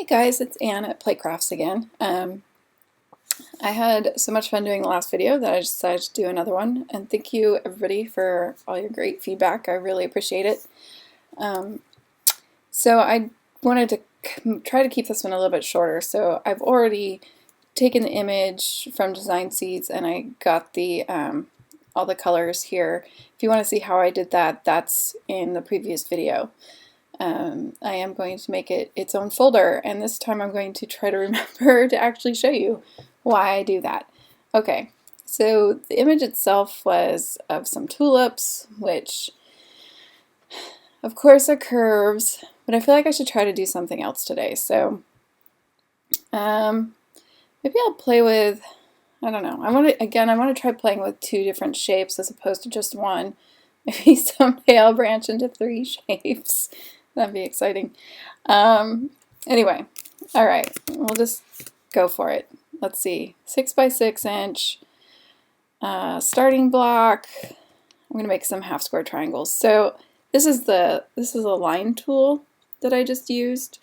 Hey guys, it's Anne at Playcrafts again. I had so much fun doing the last video that I just decided to do another one, and thank you everybody for all your great feedback. I really appreciate it. So I wanted to try to keep this one a little bit shorter, so I've already taken the image from Design Seeds and I got the all the colors here. If you want to see how I did that, that's in the previous video. I am going to make it its own folder, and this time I'm going to try to remember to actually show you why I do that. Okay, so the image itself was of some tulips, which of course are curves, but I feel like I should try to do something else today. So maybe I'll play with, I don't know, I want to try playing with two different shapes as opposed to just one. Maybe someday I'll branch into 3 shapes. That'd be exciting. Anyway, all right, we'll just go for it. Let's see, 6 by 6 inch starting block. I'm gonna make some half square triangles. So this is a line tool that I just used,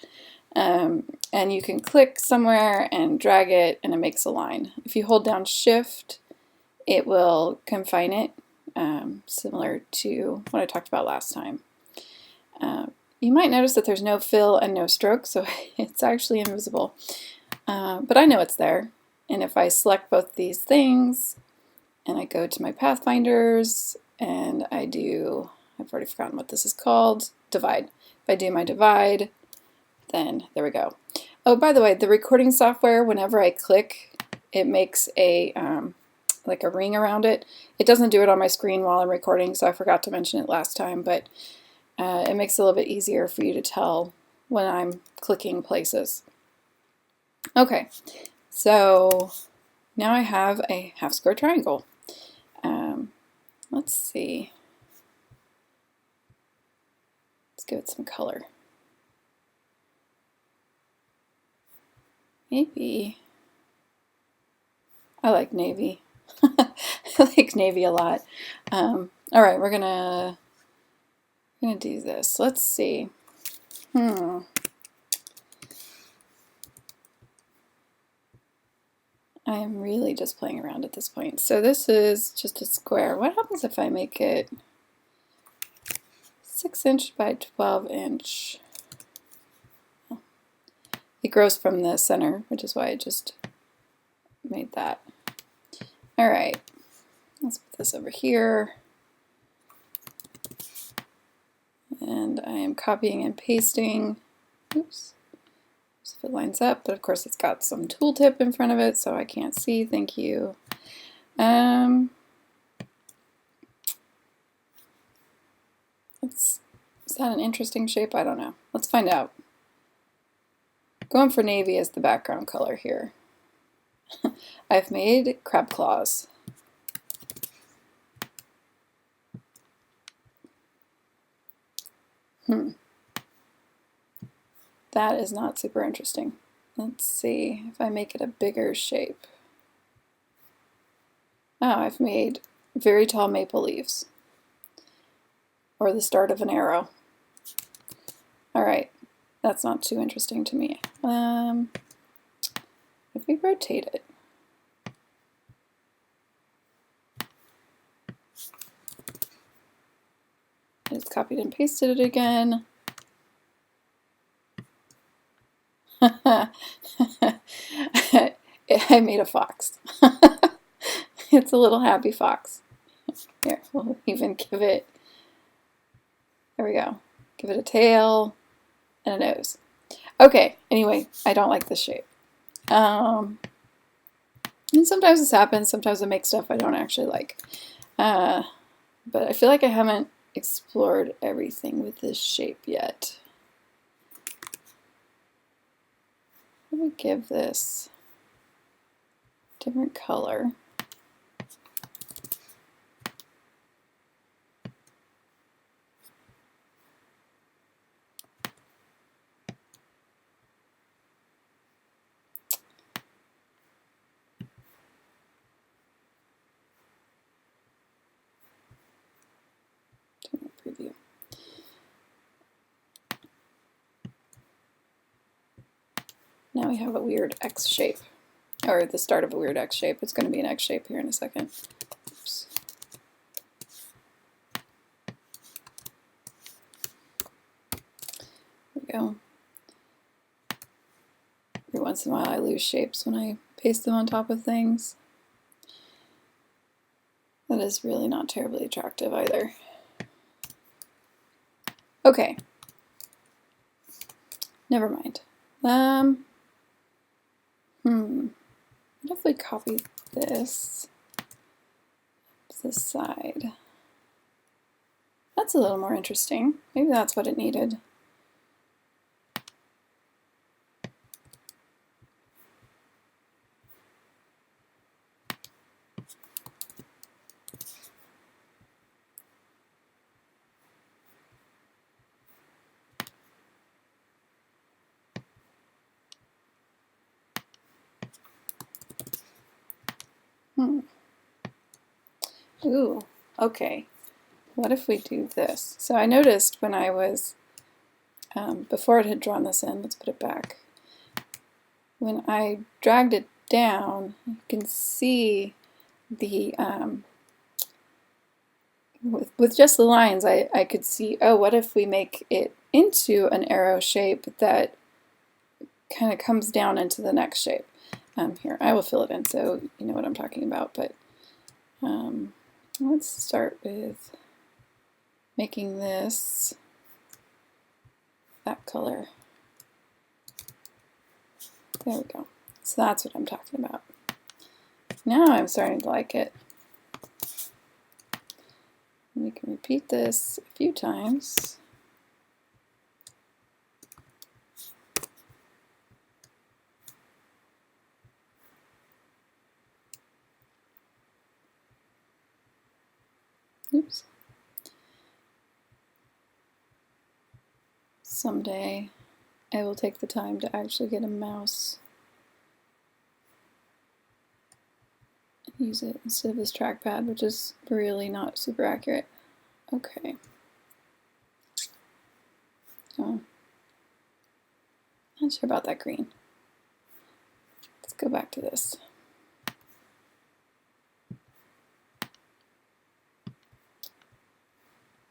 and you can click somewhere and drag it, and it makes a line. If you hold down Shift, it will confine it, similar to what I talked about last time. You might notice that there's no fill and no stroke, so it's actually invisible. But I know it's there. And if I select both these things, and I go to my Pathfinders, and I do, I've already forgotten what this is called, divide. If I do my divide, then there we go. Oh, by the way, the recording software, whenever I click, it makes a like a ring around it. It doesn't do it on my screen while I'm recording, so I forgot to mention it last time, but it makes it a little bit easier for you to tell when I'm clicking places. Okay, so now I have a half square triangle. Let's see. Let's give it some color. Maybe I like navy. I like navy a lot. All right, we're gonna do this. Let's see. I am really just playing around at this point. So this is just a square. What happens if I make it 6 inch by 12 inch? It grows from the center, which is why I just made that. All right, let's put this over here. And I am copying and pasting. Oops. If it lines up, but of course it's got some tooltip in front of it, so I can't see. Thank you. Is that an interesting shape? I don't know. Let's find out. Going for navy as the background color here. I've made crab claws. That is not super interesting. Let's see if I make it a bigger shape. Oh, I've made very tall maple leaves. Or the start of an arrow. Alright, that's not too interesting to me. If we rotate it. I just copied and pasted it again. I made a fox. It's a little happy fox. Here, we'll even give it, there we go. Give it a tail and a nose. Okay, anyway, I don't like this shape. And sometimes this happens, sometimes I make stuff I don't actually like. But I feel like I haven't explored everything with this shape yet. Let me give this a different color. Preview. Now we have a weird X shape, or the start of a weird X shape. It's going to be an X shape here in a second. Oops. There we go. Every once in a while I lose shapes when I paste them on top of things. That is really not terribly attractive either. Okay. Never mind. What if we copy this to the side? That's a little more interesting. Maybe that's what it needed. Ooh, okay. What if we do this? So I noticed when I was, before it had drawn this in, let's put it back. When I dragged it down, you can see the, with just the lines, I could see, oh, what if we make it into an arrow shape that kind of comes down into the next shape. Here, I will fill it in so you know what I'm talking about, but let's start with making this that color. There we go. So that's what I'm talking about. Now I'm starting to like it. We can repeat this a few times. Oops. Someday I will take the time to actually get a mouse and use it instead of this trackpad, which is really not super accurate. Okay. Oh, not sure about that green. Let's go back to this.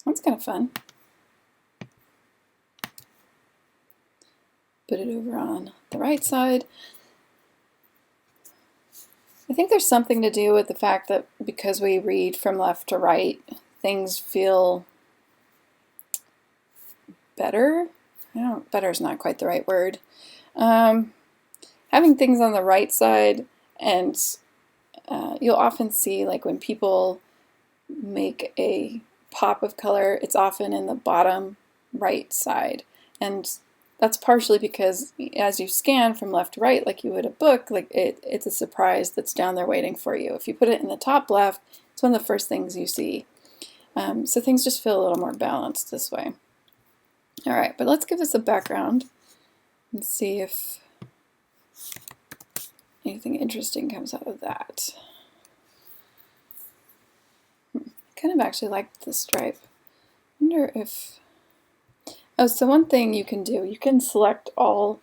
That's kind of fun. Put it over on the right side. I think there's something to do with the fact that because we read from left to right, things feel better. Better is not quite the right word. Having things on the right side, and you'll often see, like when people make a pop of color, it's often in the bottom right side, and that's partially because as you scan from left to right like you would a book, like it's a surprise that's down there waiting for you. If you put it in the top left, it's one of the first things you see. So things just feel a little more balanced this way. Alright, but let's give this a background and see if anything interesting comes out of that. I kind of actually like the stripe. I wonder if... Oh, so one thing you can do, you can select all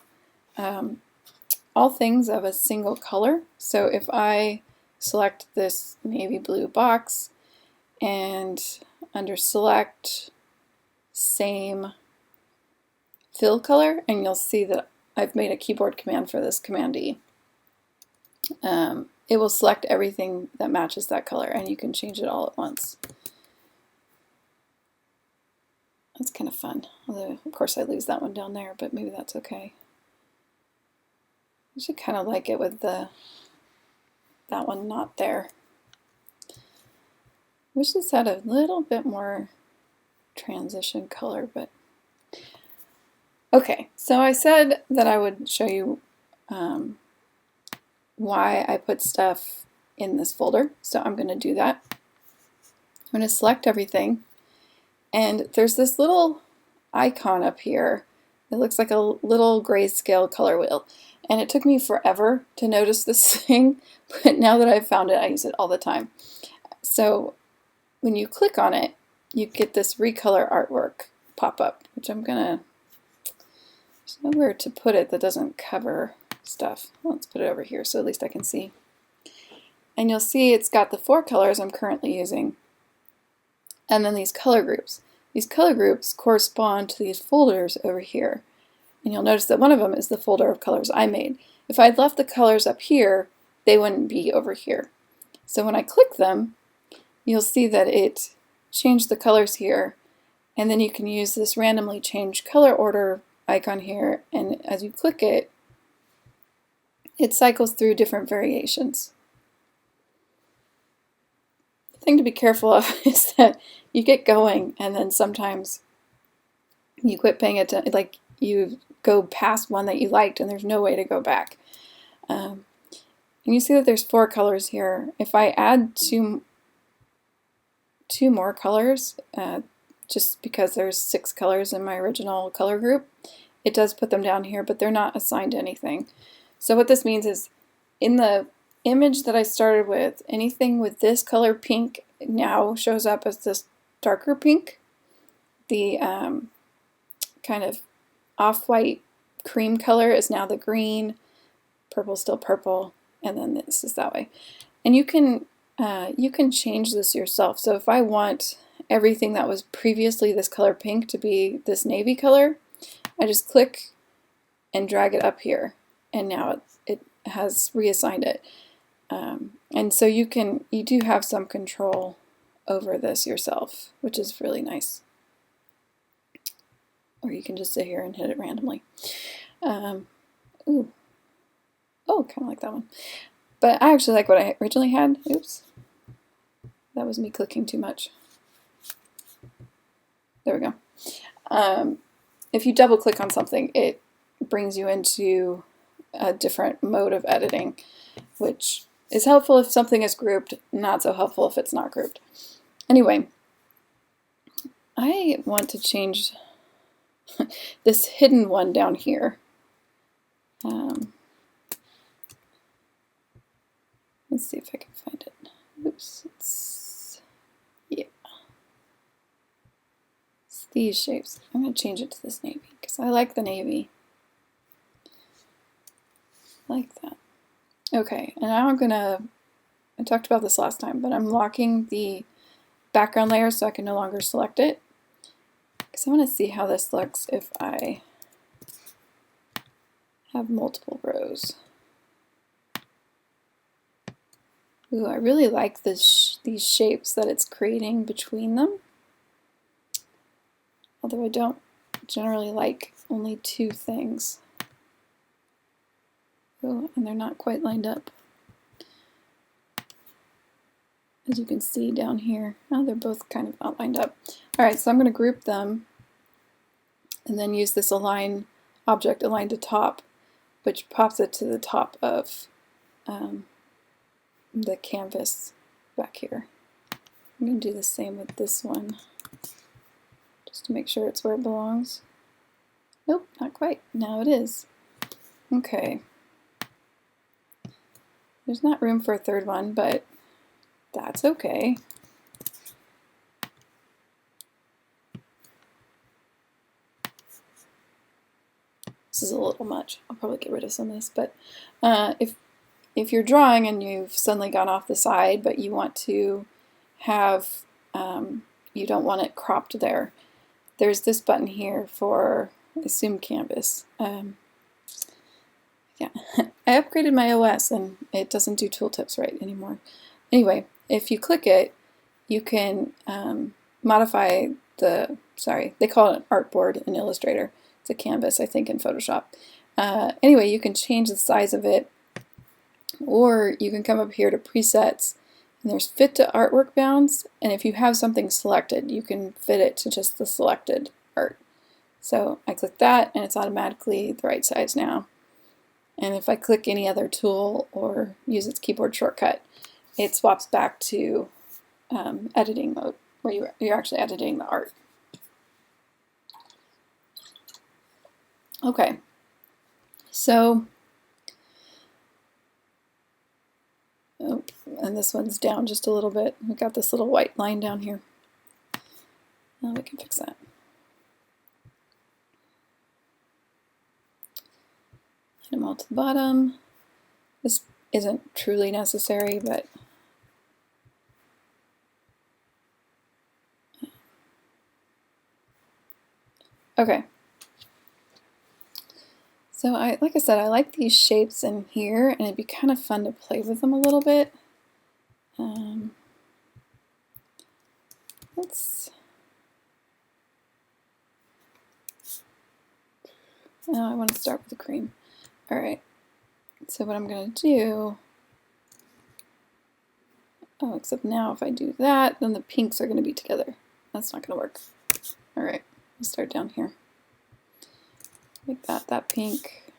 things of a single color. So if I select this navy blue box and under select, same fill color, and you'll see that I've made a keyboard command for this, Command E. It will select everything that matches that color, and you can change it all at once. That's kind of fun. Although, of course, I lose that one down there, but maybe that's okay. I should kind of like it with that one not there. Wish this had a little bit more transition color, but okay. So I said that I would show you why I put stuff in this folder. So I'm going to do that. I'm going to select everything. And there's this little icon up here. It looks like a little grayscale color wheel. And it took me forever to notice this thing, but now that I've found it, I use it all the time. So when you click on it, you get this recolor artwork pop up, which I'm gonna, there's nowhere to put it that doesn't cover stuff. Let's put it over here so at least I can see. And you'll see it's got the 4 colors I'm currently using. And then these color groups. These color groups correspond to these folders over here. And you'll notice that one of them is the folder of colors I made. If I'd left the colors up here, they wouldn't be over here. So when I click them, you'll see that it changed the colors here. And then you can use this randomly change color order icon here, and as you click it, it cycles through different variations. The thing to be careful of is that you get going and then sometimes you quit paying attention, like you go past one that you liked and there's no way to go back. And you see that there's 4 colors here. If I add two more colors, just because there's 6 colors in my original color group, it does put them down here, but they're not assigned to anything. So what this means is in the image that I started with, anything with this color pink now shows up as this darker pink. The kind of off-white cream color is now the green, purple still purple, and then this is that way. And you can change this yourself. So if I want everything that was previously this color pink to be this navy color, I just click and drag it up here, and now it has reassigned it. And so you do have some control over this yourself, which is really nice. Or you can just sit here and hit it randomly. Ooh. Oh, kind of like that one. But I actually like what I originally had. Oops. That was me clicking too much. There we go. If you double click on something, it brings you into a different mode of editing, which is helpful if something is grouped, not so helpful if it's not grouped. Anyway, I want to change this hidden one down here. Let's see if I can find it. Oops, yeah. It's these shapes. I'm going to change it to this navy because I like the navy. Like that. Okay, and now I talked about this last time, but I'm locking the background layer so I can no longer select it. Because I want to see how this looks if I have multiple rows. Ooh, I really like these shapes that it's creating between them. Although I don't generally like only 2 things. Ooh, and they're not quite lined up. As you can see down here. Oh, they're both kind of not lined up. Alright, so I'm going to group them and then use this align object, align to top, which pops it to the top of the canvas back here. I'm going to do the same with this one, just to make sure it's where it belongs. Nope, not quite. Now it is. Okay. There's not room for a 3rd one, but that's okay. This is a little much. I'll probably get rid of some of this, but if you're drawing and you've suddenly gone off the side, but you want to have, you don't want it cropped there, there's this button here for assume canvas. Yeah, I upgraded my OS and it doesn't do tooltips right anymore. Anyway, if you click it, you can modify the, they call it an artboard in Illustrator. It's a canvas, I think, in Photoshop. Anyway, you can change the size of it, or you can come up here to presets, and there's fit to artwork bounds, and if you have something selected, you can fit it to just the selected art. So I click that, and it's automatically the right size now. And if I click any other tool or use its keyboard shortcut, it swaps back to editing mode, where you're actually editing the art. Okay, so, oh, and this one's down just a little bit. We got this little white line down here. Now we can fix that. them all to the bottom. This isn't truly necessary, but okay. So like I said, I like these shapes in here, and it'd be kind of fun to play with them a little bit. I want to start with the cream. All right. So what I'm going to do, except now if I do that, then the pinks are going to be together. That's not going to work. All right, we'll start down here. Like that pink.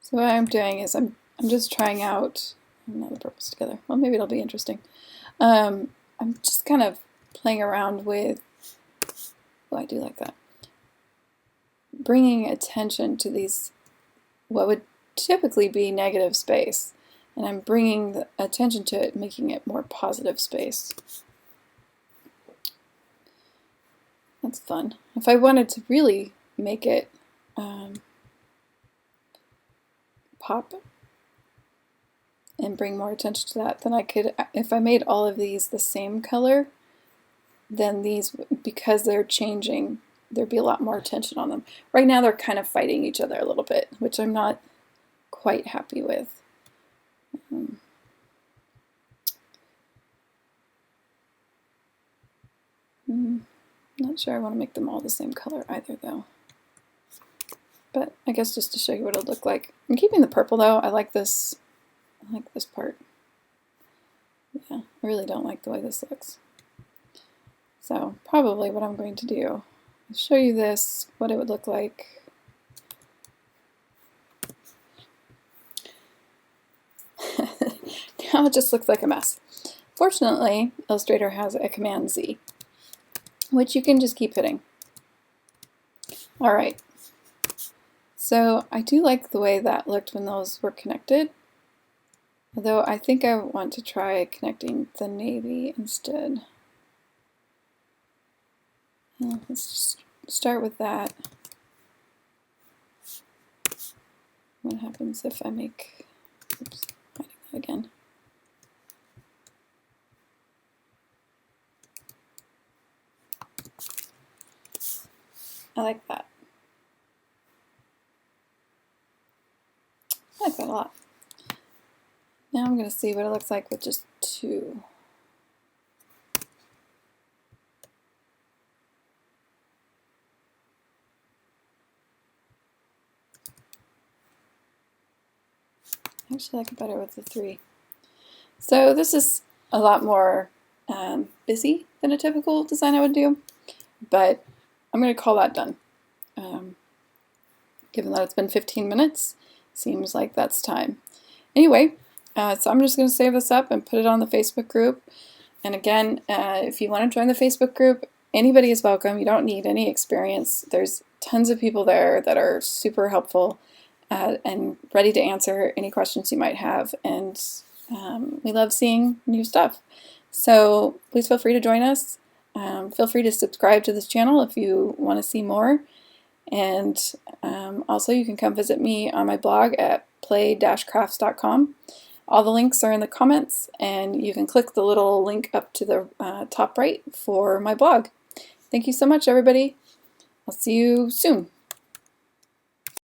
So what I'm doing is I'm just trying out, now the purples together. Well, maybe it'll be interesting. I'm just kind of playing around with, oh, I do like that. Bringing attention to these, what would typically be negative space. And I'm bringing the attention to it, making it more positive space. That's fun. If I wanted to really make it pop and bring more attention to that, then I could, if I made all of these the same color, then these, because they're changing, there'd be a lot more attention on them. Right now they're kind of fighting each other a little bit, which I'm not quite happy with. Not sure I want to make them all the same color either, though. But I guess just to show you what it'll look like. I'm keeping the purple though. I like this. I like this part. Yeah, I really don't like the way this looks. So probably what I'm going to do is show you this, what it would look like. Now it just looks like a mess. Fortunately, Illustrator has a Command Z, which you can just keep hitting. All right. So I do like the way that looked when those were connected, although I think I want to try connecting the navy instead. Let's just start with that. What happens if I make, oops, I do that again. I like that. I like that a lot. Now I'm going to see what it looks like with just two. I actually like it better with the three. So this is a lot more busy than a typical design I would do, but I'm going to call that done. Given that it's been 15 minutes, seems like that's time. Anyway, so I'm just going to save this up and put it on the Facebook group. And again, if you want to join the Facebook group, anybody is welcome. You don't need any experience. There's tons of people there that are super helpful and ready to answer any questions you might have. And we love seeing new stuff. So please feel free to join us. Feel free to subscribe to this channel if you want to see more. And also you can come visit me on my blog at play-crafts.com. All the links are in the comments, and you can click the little link up to the top right for my blog. Thank you so much, everybody. I'll see you soon.